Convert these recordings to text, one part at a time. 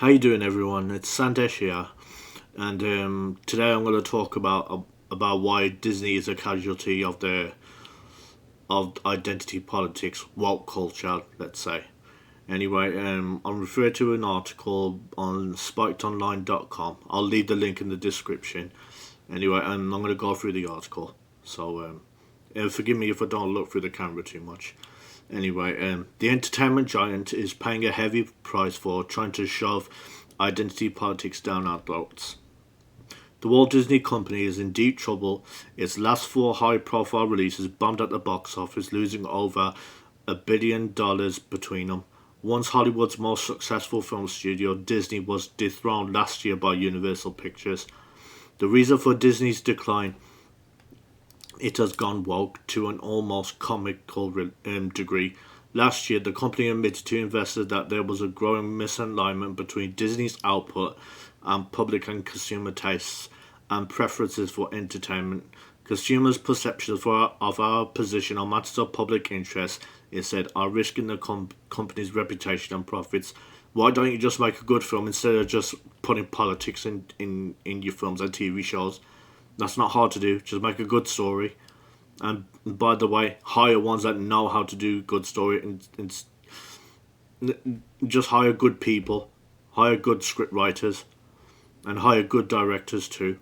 How you doing, everyone? It's Sandesh here, and today I'm going to talk about why Disney is a casualty of of identity politics, woke culture, let's say. Anyway, I'm referring to an article on spikedonline.com. I'll leave the link in the description. Anyway, and I'm going to go through the article. So, forgive me if I don't look through the camera too much. Anyway, the entertainment giant is paying a heavy price for trying to shove identity politics down our throats. The Walt Disney Company is in deep trouble. Its last four high-profile releases bombed at the box office, losing over $1 billion between them. Once Hollywood's most successful film studio, Disney was dethroned last year by Universal Pictures. The reason for Disney's decline: it has gone woke to an almost comical degree. Last year, the company admitted to investors that there was a growing misalignment between Disney's output and public and consumer tastes and preferences for entertainment. Consumers' perceptions of our position on matters of public interest, it said, are risking the company's reputation and profits. Why don't you just make a good film instead of just putting politics in your films and TV shows? That's not hard to do. Just make a good story. And by the way, hire ones that know how to do good story and just hire good people. Hire good script writers. And hire good directors too.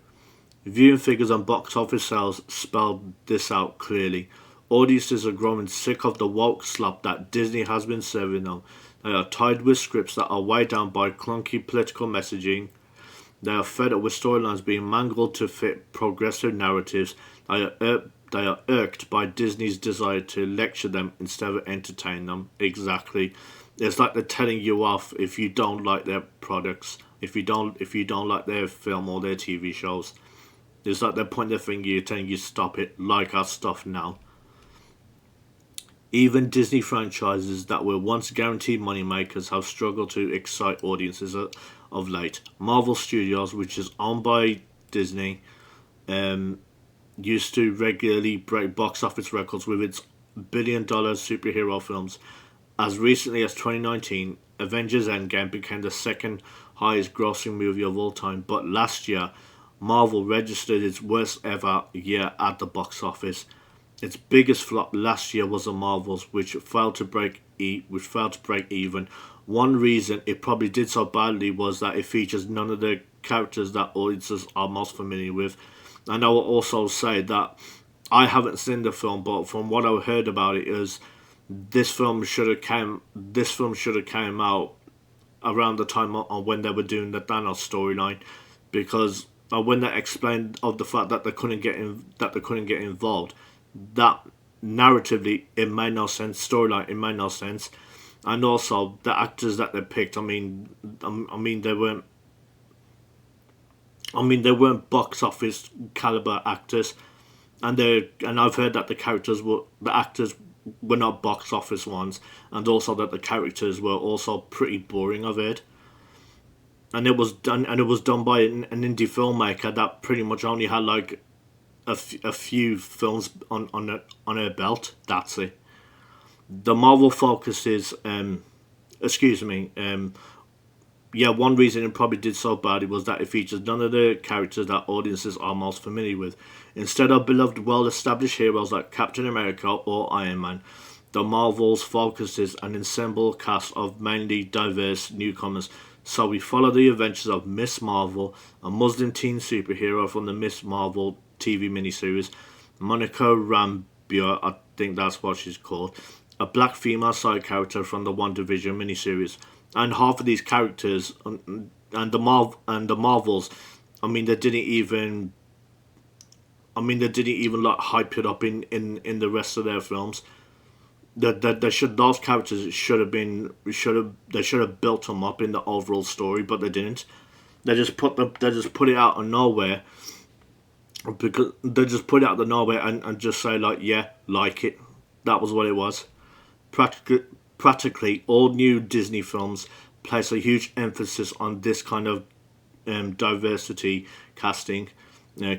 Viewing figures and box office sales spell this out clearly. Audiences are growing sick of the woke slop that Disney has been serving them. They are tired with scripts that are weighed down by clunky political messaging. They are fed up with storylines being mangled to fit progressive narratives. They are irked by Disney's desire to lecture them instead of entertain them. Exactly. It's like they're telling you off if you don't like their products, if you don't like their film or their TV shows. It's like they're pointing their finger at you, telling you stop it, like our stuff now. Even Disney franchises that were once guaranteed moneymakers have struggled to excite audiences of late. Marvel Studios, which is owned by Disney, used to regularly break box office records with its billion-dollar superhero films. As recently as 2019, Avengers Endgame became the second highest grossing movie of all time, but last year, Marvel registered its worst ever year at the box office. Its biggest flop last year was The Marvels, which failed to break even. One reason it probably did so badly was that it features none of the characters that audiences are most familiar with. And I will also say that I haven't seen the film, but from what I heard about it is this film should have came out around the time of when they were doing the Thanos storyline, because when they explained of the fact that they couldn't get involved, that narratively it made no sense, storyline it made no sense, and also the actors that they picked. They weren't box office caliber actors, and I've heard that the actors were not box office ones, and also that the characters were also pretty boring. I've heard, and it was done by an indie filmmaker that pretty much only had like a few films on her belt. That's it. The Marvel focuses, one reason it probably did so badly was that it features none of the characters that audiences are most familiar with. Instead of beloved, well-established heroes like Captain America or Iron Man, the Marvels focuses an ensemble cast of mainly diverse newcomers. So we follow the adventures of Miss Marvel, a Muslim teen superhero from the Miss Marvel TV miniseries, Monica Rambeau, I think that's what she's called, a black female side character from the One Division miniseries, and half of these characters and the Marvels. They didn't even like hype it up in the rest of their films. Those characters should have built them up in the overall story, but they didn't. They just put it out of nowhere. Because they just put it out of nowhere and just say like, yeah, like it. That was what it was. Practically all new Disney films place a huge emphasis on this kind of diversity casting.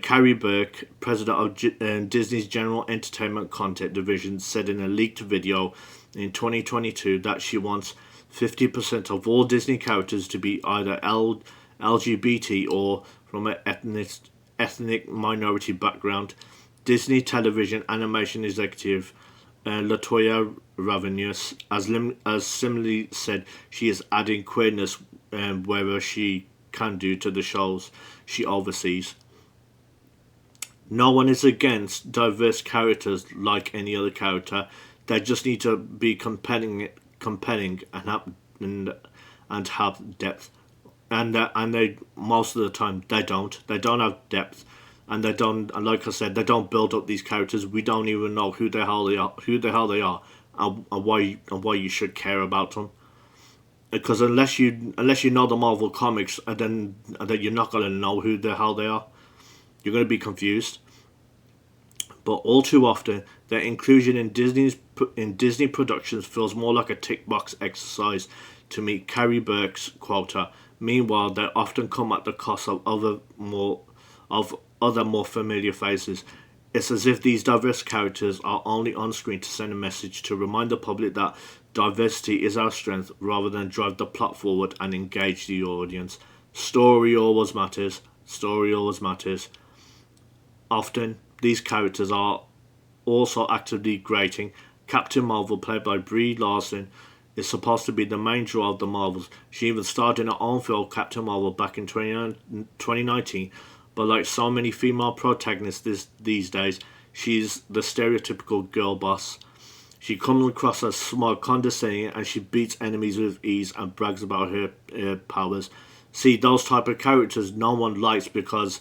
Carrie Burke, president of Disney's General Entertainment Content Division, said in a leaked video in 2022 that she wants 50% of all Disney characters to be either LGBT or from an ethnic minority background. Disney television animation executive Latoya Ravenous has similarly said she is adding queerness wherever she can do to the shows she oversees. No one is against diverse characters like any other character. They just need to be compelling and have depth. And they most of the time they don't. They don't have depth, and they don't. And like I said, they don't build up these characters. We don't even know who the hell they are, and why you should care about them. Because unless you know the Marvel comics, and then you're not gonna know who the hell they are. You're gonna be confused. But all too often, their inclusion in Disney productions feels more like a tick box exercise to meet Carrie Burke's quota. Meanwhile, they often come at the cost of other more familiar faces. It's as if these diverse characters are only on screen to send a message to remind the public that diversity is our strength rather than drive the plot forward and engage the audience. Story always matters. Story always matters. Often, these characters are also actively grating. Captain Marvel, played by Brie Larson, is supposed to be the main draw of the Marvels. She even starred in her own film, Captain Marvel, back in 2019. But like so many female protagonists these days, she's the stereotypical girl boss. She comes across as smart, condescending, and she beats enemies with ease and brags about her powers. See, those type of characters no one likes because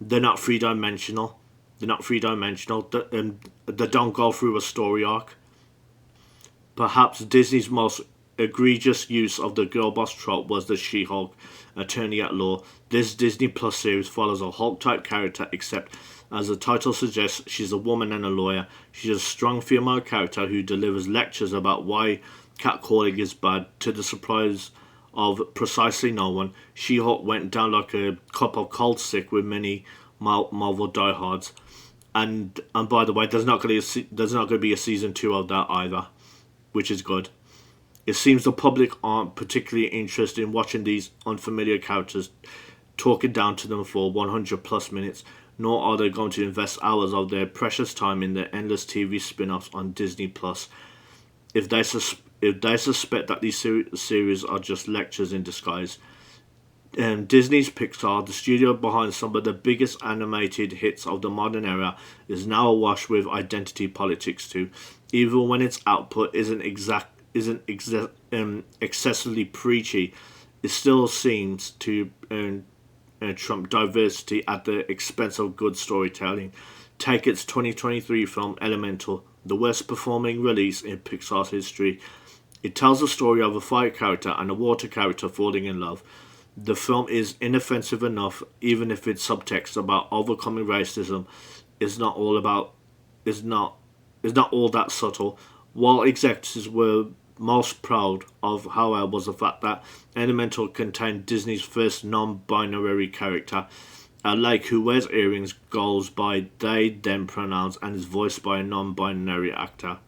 they're not three-dimensional. They're not three-dimensional. They don't go through a story arc. Perhaps Disney's most egregious use of the girl boss trope was the She-Hulk attorney at law. This Disney Plus series follows a Hulk-type character, except as the title suggests, she's a woman and a lawyer. She's a strong female character who delivers lectures about why catcalling is bad, to the surprise of precisely no one. She-Hulk went down like a cup of cold sick with many Marvel diehards. And by the way, there's not going to be a season 2 of that either, which is good. It seems the public aren't particularly interested in watching these unfamiliar characters talking down to them for 100 plus minutes, nor are they going to invest hours of their precious time in the endless TV spin-offs on Disney Plus. If they suspect that these series are just lectures in disguise. Disney's Pixar, the studio behind some of the biggest animated hits of the modern era, is now awash with identity politics too. Even when its output isn't excessively preachy, it still seems to trump diversity at the expense of good storytelling. Take its 2023 film Elemental, the worst performing release in Pixar's history. It tells the story of a fire character and a water character falling in love. The film is inoffensive enough, even if its subtext about overcoming racism is not all that subtle. While executives were most proud of, however, was the fact that Elemental contained Disney's first non-binary character, a lake who wears earrings, goes by they/them pronouns, and is voiced by a non-binary actor.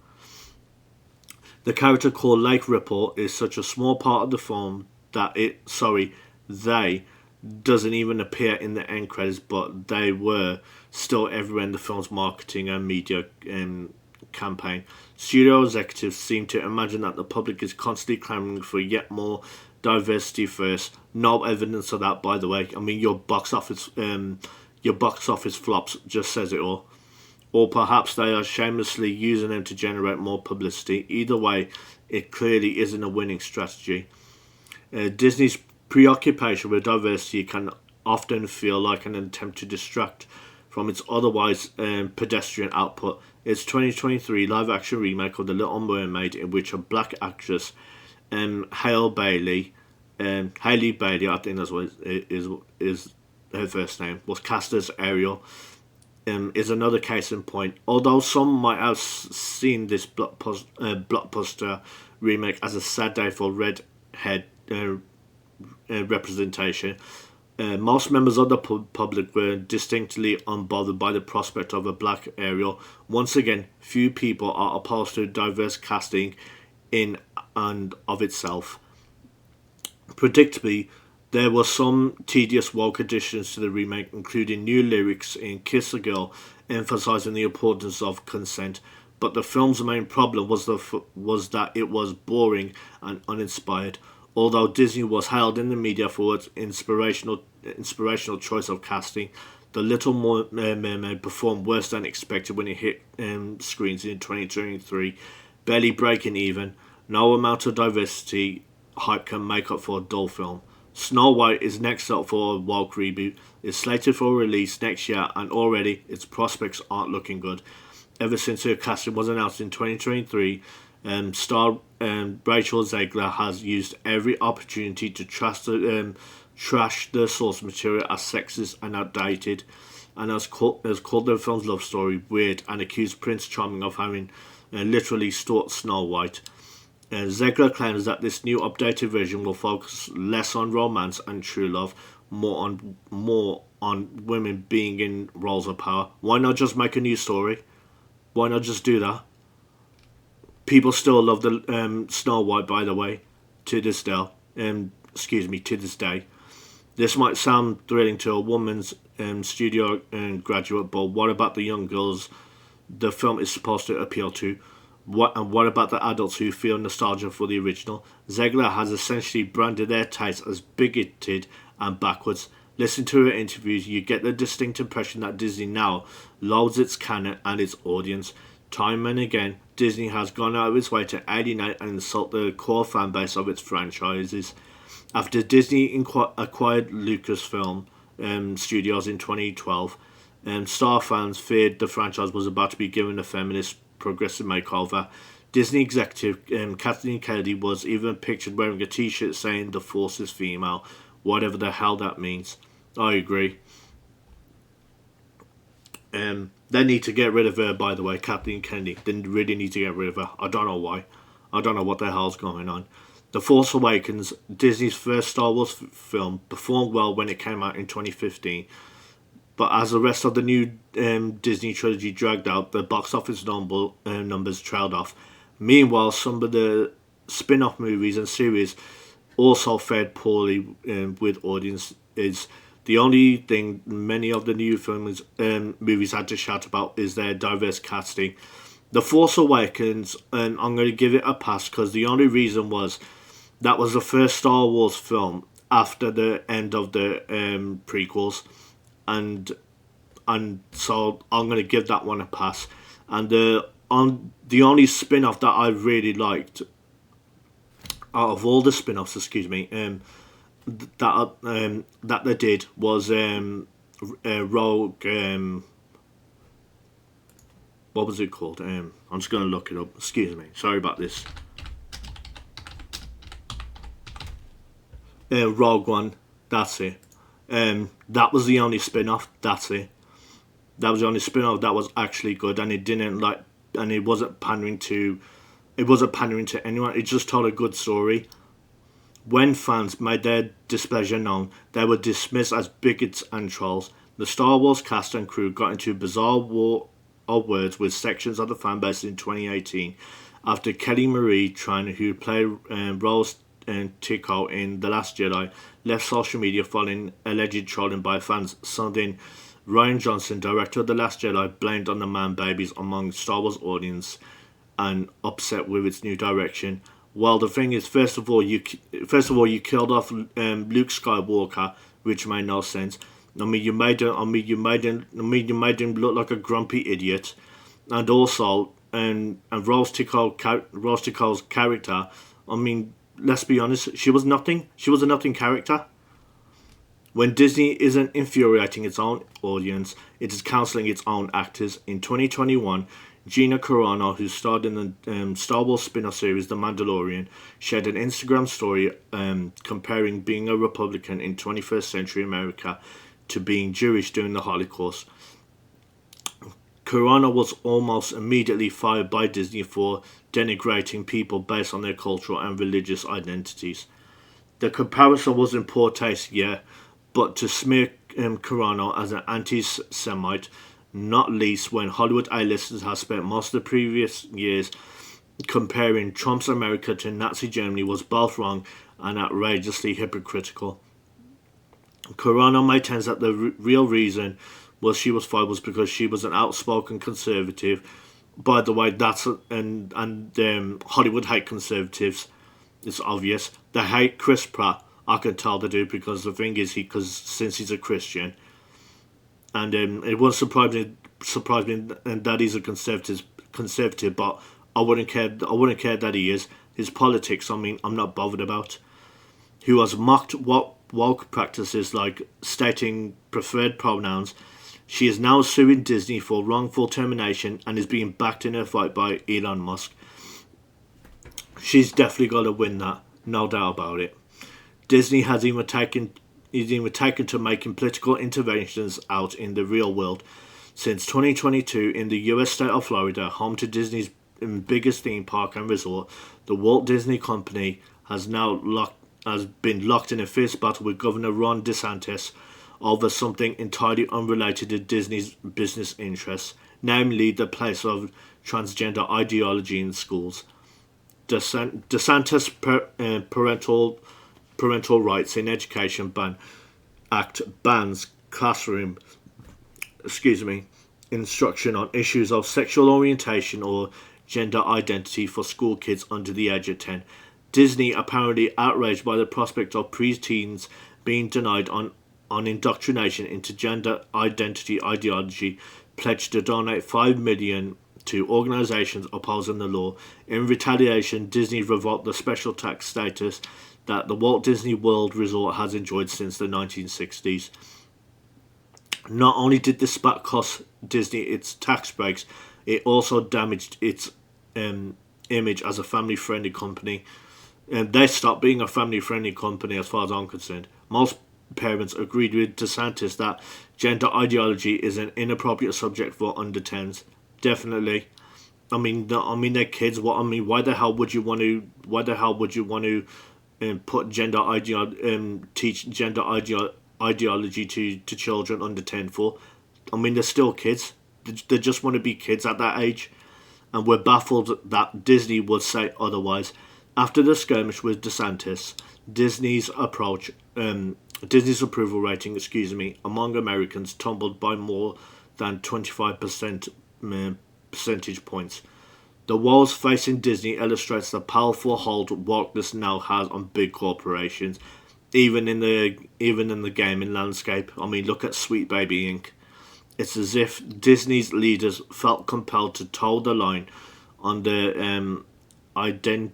The character called Lake Ripple is such a small part of the film that they doesn't even appear in the end credits, but they were still everywhere in the film's marketing and media campaign. Studio executives seem to imagine that the public is constantly clamoring for yet more diversity first. No evidence of that, by the way. I mean, your box office flops just says it all. Or perhaps they are shamelessly using them to generate more publicity. Either way, it clearly isn't a winning strategy. Disney's preoccupation with diversity can often feel like an attempt to distract from its otherwise pedestrian output. Its 2023 live-action remake of The Little Mermaid, in which a black actress, Hailey Bailey, I think that's what is her first name, was cast as Ariel, is another case in point. Although some might have seen this blockbuster remake as a sad day for redhead representation, most members of the public were distinctly unbothered by the prospect of a black Ariel. Once again, few people are opposed to diverse casting in and of itself. Predictably, there were some tedious woke additions to the remake, including new lyrics in Kiss a Girl emphasizing the importance of consent. But the film's main problem was that it was boring and uninspired. Although Disney was hailed in the media for its inspirational choice of casting, The Little Mermaid performed worse than expected when it hit screens in 2023, barely breaking even. No amount of diversity hype can make up for a dull film. Snow White is next up for a woke reboot. It's slated for release next year, and already its prospects aren't looking good. Ever since her casting was announced in 2023, star Rachel Zegler has used every opportunity to trash the source material as sexist and outdated, and has called the film's love story weird and accused Prince Charming of having literally stalked Snow White. Zegler claims that this new updated version will focus less on romance and true love, more on women being in roles of power. Why not just make a new story? Why not just do that? People still love the Snow White, by the way, to this day. To this day. This might sound thrilling to a woman's studio graduate, but what about the young girls the film is supposed to appeal to? What about the adults who feel nostalgia for the original? Zegler has essentially branded their taste as bigoted and backwards. Listen to her interviews, you get the distinct impression that Disney now loathes its canon and its audience. Time and again, Disney has gone out of its way to alienate and insult the core fan base of its franchises. After Disney acquired Lucasfilm Studios in 2012, Star fans feared the franchise was about to be given a feminist progressive makeover. Disney executive Kathleen Kennedy was even pictured wearing a t-shirt saying the Force is female, whatever the hell that means. I agree. They need to get rid of her, by the way, Kathleen Kennedy. They really need to get rid of her. I don't know why. I don't know what the hell's going on. The Force Awakens, Disney's first Star Wars film, performed well when it came out in 2015. But as the rest of the new Disney trilogy dragged out, the box office numbers trailed off. Meanwhile, some of the spin-off movies and series also fared poorly with audiences. The only thing many of the new movies had to shout about is their diverse casting. The Force Awakens, I'm going to give it a pass because the only reason was that was the first Star Wars film after the end of the prequels, and so I'm going to give that one a pass. And the only spin-off that I really liked out of all the spin-offs, that they did was Rogue. What was it called? I'm just going to look it up. Excuse me. Sorry about this. Rogue One. That's it. That was the only spin-off. That's it. That was the only spin-off that was actually good, and it wasn't pandering to anyone. It just told a good story. When fans made their displeasure known, they were dismissed as bigots and trolls. The Star Wars cast and crew got into bizarre war of words with sections of the fanbase in 2018 after Kelly Marie Tran, who played Rose Tico in The Last Jedi, left social media following alleged trolling by fans. Something Rian Johnson, director of The Last Jedi, blamed on the man babies among Star Wars audience and upset with its new direction. Well, the thing is, first of all, you killed off Luke Skywalker, which made no sense. You made him look like a grumpy idiot, and also, and Rose Tico's character. Let's be honest, she was nothing. She was a nothing character. When Disney isn't infuriating its own audience, it is cancelling its own actors. In 2021, Gina Carano, who starred in the Star Wars spin-off series The Mandalorian, shared an Instagram story comparing being a Republican in 21st century America to being Jewish during the Holocaust. Carano was almost immediately fired by Disney for denigrating people based on their cultural and religious identities. The comparison was in poor taste, yeah, but to smear Carano as an anti-Semite, not least when Hollywood A-listers have spent most of the previous years comparing Trump's America to Nazi Germany, was both wrong and outrageously hypocritical. Corona maintains that the real reason she was fired was because she was an outspoken conservative. By the way, that's and Hollywood hate conservatives. It's obvious. They hate Chris Pratt. I can tell they do, because the thing is, since he's a Christian, and it won't surprise me that he's a conservative, but I wouldn't care that he is. His politics, I mean, I'm not bothered about. Who has mocked woke practices like stating preferred pronouns. She is now suing Disney for wrongful termination and is being backed in her fight by Elon Musk. She's definitely got to win that, no doubt about it. Disney has even taken to making political interventions out in the real world. Since 2022, in the US state of Florida, home to Disney's biggest theme park and resort, the Walt Disney Company has been locked in a fierce battle with Governor Ron DeSantis over something entirely unrelated to Disney's business interests, namely the place of transgender ideology in schools. DeSantis' parental rights in education act bans classroom instruction on issues of sexual orientation or gender identity for school kids under the age of 10. Disney, apparently outraged by the prospect of preteens being denied on indoctrination into gender identity ideology, pledged to donate $5 million to organizations opposing the law. In retaliation, Disney revoked the special tax status that the Walt Disney World Resort has enjoyed since the 1960s. Not only did this spat cost Disney its tax breaks, it also damaged its image as a family-friendly company. And they stopped being a family-friendly company as far as I'm concerned. Most parents agreed with DeSantis that gender ideology is an inappropriate subject for under 10s. Definitely. I mean, they're kids. Why the hell would you want to? Put teach gender ideology to children under 10 for? I mean, they're still kids. They just want to be kids at that age, and we're baffled that Disney would say otherwise. After the skirmish with DeSantis, Disney's approval rating, among Americans tumbled by more than 25% percentage points. The woes facing Disney illustrates the powerful hold wokeness now has on big corporations, even in the gaming landscape. I mean, look at Sweet Baby Inc. It's as if Disney's leaders felt compelled to toe the line on the identity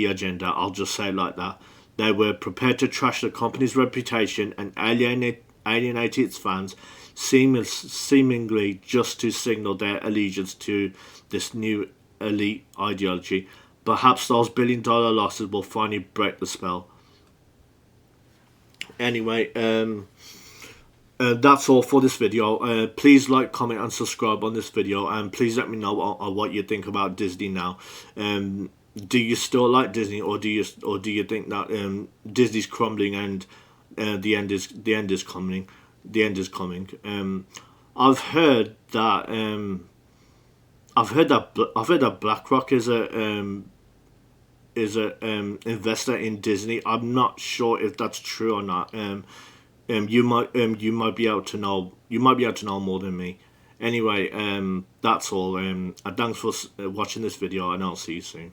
agenda. I'll just say it like that. They were prepared to trash the company's reputation and alienate its fans, seemingly just to signal their allegiance to this new elite ideology. Perhaps those billion-dollar losses will finally break the spell. Anyway, that's all for this video. Please like, comment and subscribe on this video, and please let me know what you think about Disney now. Do you still like Disney, or do you think that Disney's crumbling and the end is coming? I've heard that BlackRock is a investor in Disney. I'm not sure if that's true or not. You might be able to know. You might be able to know more than me. Anyway, that's all. Thanks for watching this video, and I'll see you soon.